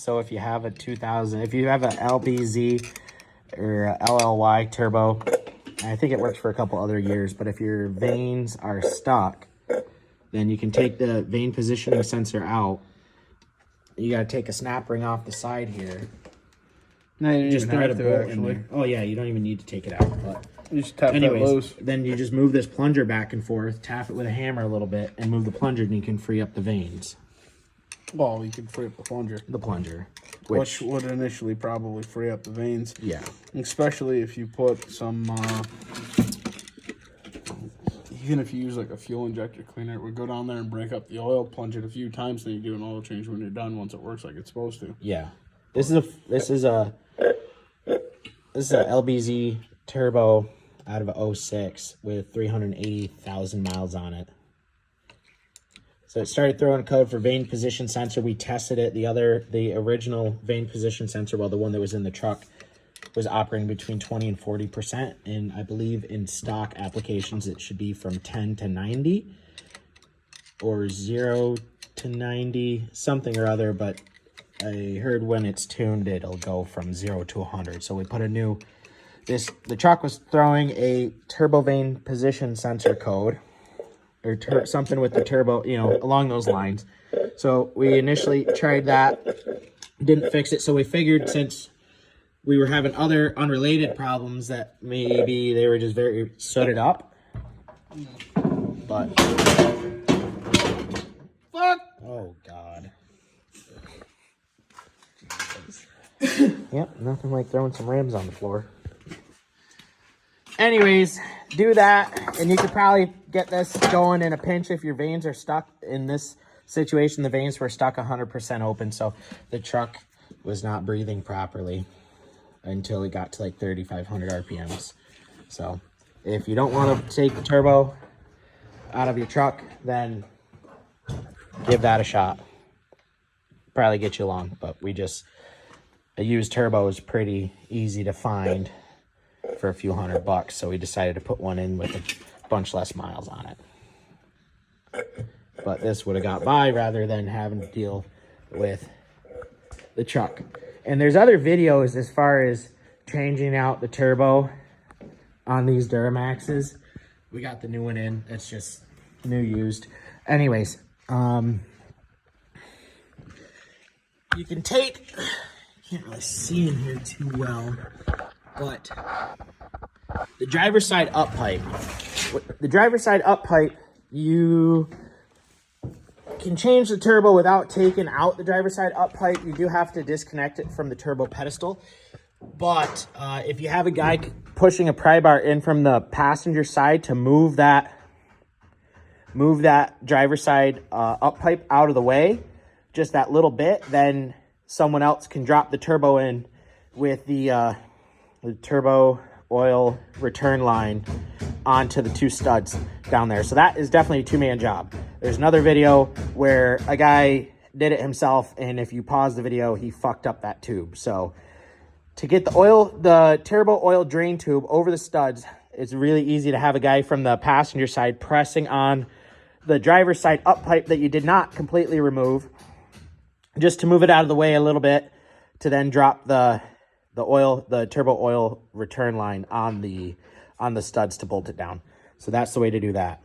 So if you have a 2000, if you have an LBZ or a LLY turbo, I think it works for a couple other years, but if your vanes are stuck, then you can take the vane positioning sensor out. You gotta take a snap ring off the side here. No, you just don't thread have a to bolt actually. in there. Oh yeah, you don't even need to take it out. But you just tap that loose. Then you just move this plunger back and forth, tap it with a hammer a little bit, and move the plunger, and you can free up the vanes. Well, you can free up the plunger. The plunger. Which would initially probably free up the vanes. Yeah. Especially if you put some, even if you use like a fuel injector cleaner, it would go down there and break up the oil, plunge it a few times, then you do an oil change when you're done once it works like it's supposed to. Yeah. This is a LBZ turbo out of 06 with 380,000 miles on it. So it started throwing code for vane position sensor. We tested it. The original vane position sensor, well, the one that was in the truck, was operating between 20 and 40%. And I believe in stock applications, it should be from 10 to 90 or 0 to 90, something or other. But I heard when it's tuned, it'll go from 0 to 100. So we put a new, the truck was throwing a turbo vane position sensor code, or something with the turbo, you know, along those lines. So we initially tried that, didn't fix it. So we figured since we were having other unrelated problems that maybe they were just very sooted up. But, fuck! Oh, God. Yep, nothing like throwing some Rams on the floor. Anyways, do that, and you could probably get this going in a pinch if your vanes are stuck. In this situation, the vanes were stuck 100% open, so the truck was not breathing properly until it got to like 3,500 RPMs. So if you don't want to take the turbo out of your truck, then give that a shot. Probably get you along, but a used turbo is pretty easy to find for a few $100, so we decided to put one in with a bunch less miles on it. But this would have got by rather than having to deal with the truck. And there's other videos as far as changing out the turbo on these Duramaxes. We got the new one in. It's just new used. Anyways, you can take, can't really see in here too well, but the driver's side up pipe. The driver's side up pipe, you can change the turbo without taking out the driver's side up pipe. You do have to disconnect it from the turbo pedestal. But if you have a guy pushing a pry bar in from the passenger side to move that driver's side up pipe out of the way, just that little bit, then someone else can drop the turbo in with the turbo oil return line onto the two studs down there. So that is definitely a two-man job. There's another video where a guy did it himself, and if you pause the video, he fucked up that tube. So to get the turbo oil drain tube over the studs, it's really easy to have a guy from the passenger side pressing on the driver's side up pipe that you did not completely remove, just to move it out of the way a little bit, to then drop the turbo oil return line on the studs to bolt it down. So that's the way to do that.